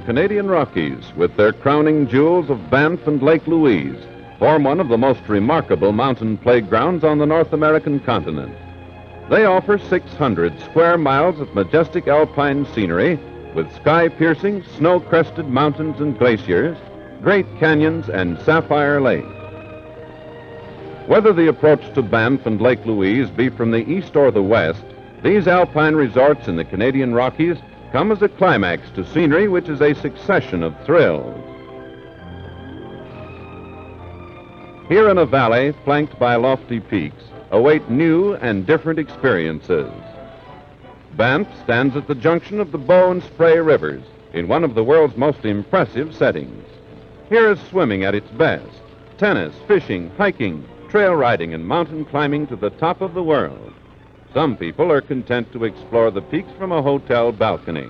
The Canadian Rockies, with their crowning jewels of Banff and Lake Louise, form one of the most remarkable mountain playgrounds on the North American continent. They offer 600 square miles of majestic alpine scenery with sky-piercing, snow-crested mountains and glaciers, great canyons, and sapphire lakes. Whether the approach to Banff and Lake Louise be from the east or the west, these alpine resorts in the Canadian Rockies come as a climax to scenery which is a succession of thrills. Here in a valley flanked by lofty peaks await new and different experiences. Banff stands at the junction of the Bow and Spray rivers in one of the world's most impressive settings. Here is swimming at its best, tennis, fishing, hiking, trail riding, and mountain climbing to the top of the world. Some people are content to explore the peaks from a hotel balcony.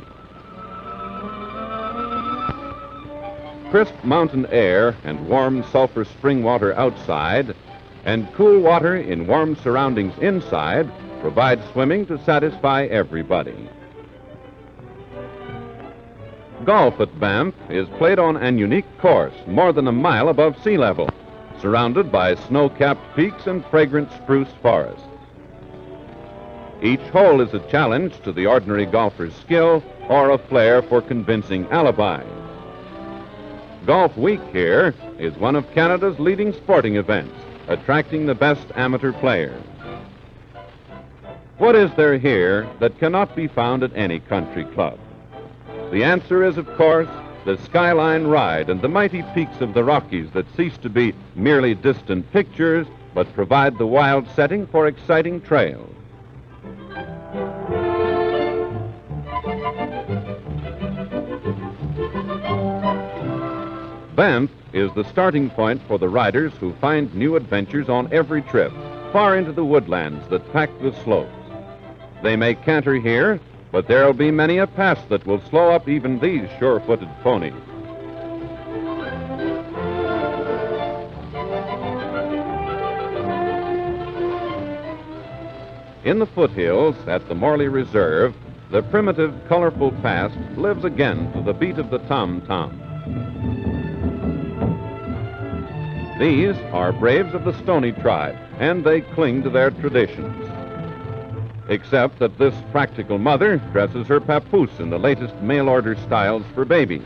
Crisp mountain air and warm sulfur spring water outside and cool water in warm surroundings inside provide swimming to satisfy everybody. Golf at Banff is played on an unique course more than a mile above sea level, surrounded by snow-capped peaks and fragrant spruce forests. Each hole is a challenge to the ordinary golfer's skill or a flair for convincing alibis. Golf Week here is one of Canada's leading sporting events, attracting the best amateur players. What is there here that cannot be found at any country club? The answer is, of course, the Skyline Ride and the mighty peaks of the Rockies that cease to be merely distant pictures, but provide the wild setting for exciting trails. Banff is the starting point for the riders who find new adventures on every trip, far into the woodlands that pack the slopes. They may canter here, but there'll be many a pass that will slow up even these sure-footed ponies. In the foothills at the Morley Reserve, the primitive, colorful past lives again to the beat of the tom-tom. These are braves of the Stony tribe, and they cling to their traditions. Except that this practical mother dresses her papoose in the latest mail-order styles for babies.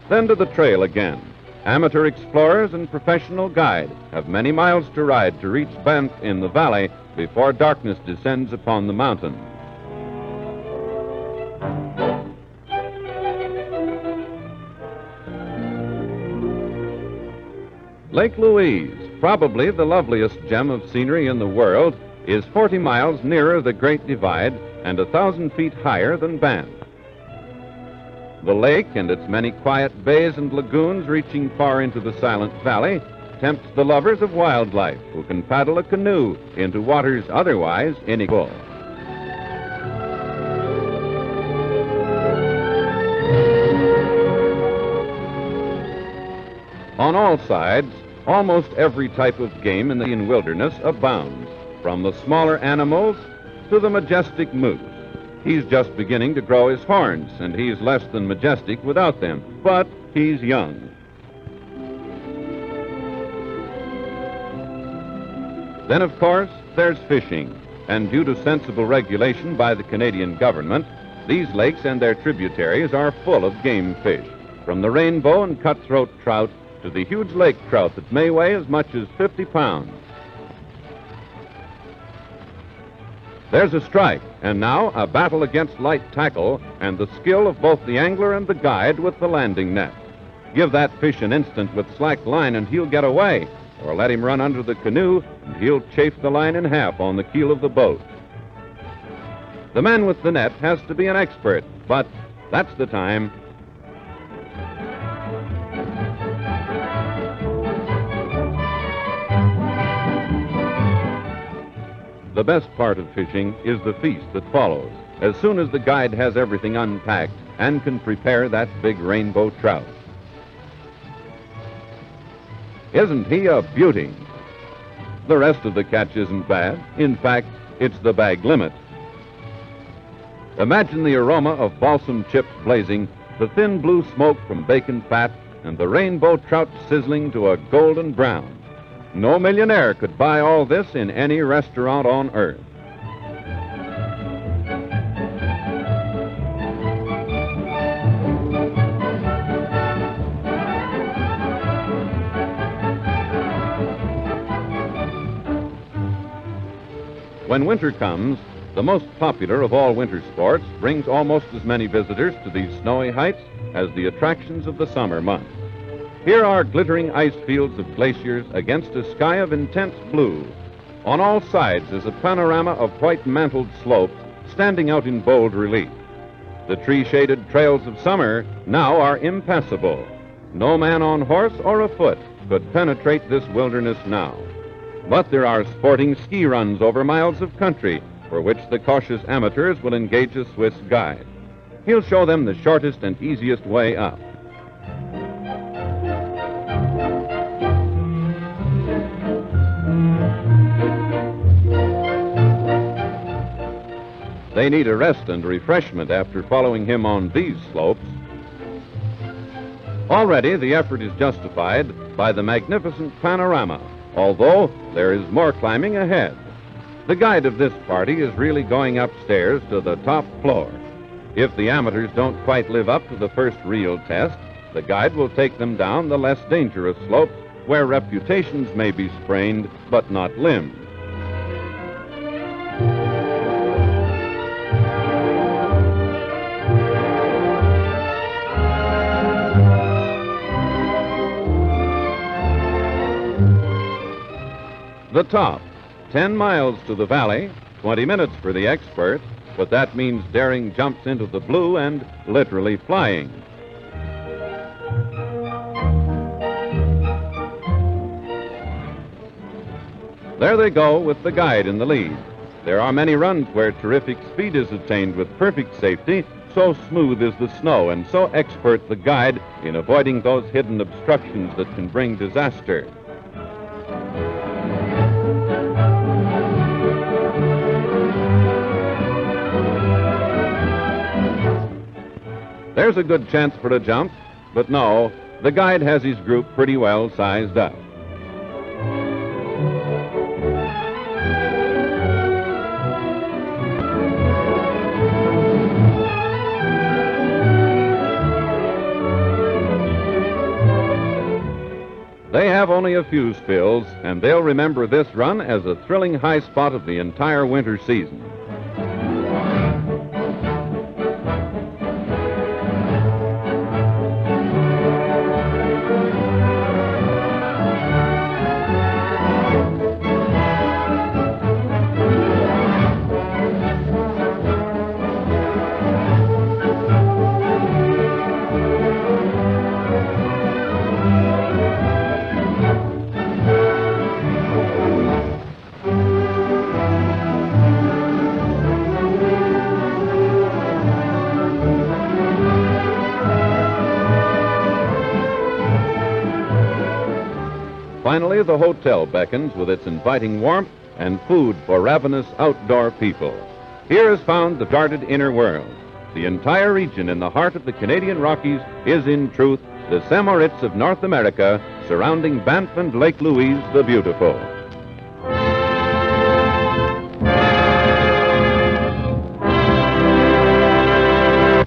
Then to the trail again. Amateur explorers and professional guide have many miles to ride to reach Banff in the valley before darkness descends upon the mountain. Lake Louise, probably the loveliest gem of scenery in the world, is 40 miles nearer the Great Divide and 1,000 feet higher than Banff. The lake and its many quiet bays and lagoons reaching far into the silent valley tempts the lovers of wildlife who can paddle a canoe into waters otherwise inequal. On all sides, almost every type of game in the Indian wilderness abounds, from the smaller animals to the majestic moose. He's just beginning to grow his horns, and he's less than majestic without them, but he's young. Then, of course, there's fishing, and due to sensible regulation by the Canadian government, these lakes and their tributaries are full of game fish, from the rainbow and cutthroat trout to the huge lake trout that may weigh as much as 50 pounds. There's a strike, and now a battle against light tackle and the skill of both the angler and the guide with the landing net. Give that fish an instant with slack line and he'll get away, or let him run under the canoe and he'll chafe the line in half on the keel of the boat. The man with the net has to be an expert, but that's the time. The best part of fishing is the feast that follows, as soon as the guide has everything unpacked and can prepare that big rainbow trout. Isn't he a beauty? The rest of the catch isn't bad. In fact, it's the bag limit. Imagine the aroma of balsam chips blazing, the thin blue smoke from bacon fat, and the rainbow trout sizzling to a golden brown. No millionaire could buy all this in any restaurant on earth. When winter comes, the most popular of all winter sports brings almost as many visitors to these snowy heights as the attractions of the summer months. Here are glittering ice fields of glaciers against a sky of intense blue. On all sides is a panorama of white-mantled slopes standing out in bold relief. The tree-shaded trails of summer now are impassable. No man on horse or afoot could penetrate this wilderness now. But there are sporting ski runs over miles of country for which the cautious amateurs will engage a Swiss guide. He'll show them the shortest and easiest way up. They need a rest and refreshment after following him on these slopes. Already the effort is justified by the magnificent panorama, although there is more climbing ahead. The guide of this party is really going upstairs to the top floor. If the amateurs don't quite live up to the first real test, the guide will take them down the less dangerous slopes where reputations may be sprained but not limbed. The top, 10 miles to the valley, 20 minutes for the expert, but that means daring jumps into the blue and literally flying. There they go with the guide in the lead. There are many runs where terrific speed is attained with perfect safety, so smooth is the snow and so expert the guide in avoiding those hidden obstructions that can bring disaster. There's a good chance for a jump, but no, the guide has his group pretty well sized up. They have only a few spills, and they'll remember this run as a thrilling high spot of the entire winter season. Finally, the hotel beckons with its inviting warmth and food for ravenous outdoor people. Here is found the guarded inner world. The entire region in the heart of the Canadian Rockies is, in truth, the St. Moritz of North America, surrounding Banff and Lake Louise the Beautiful.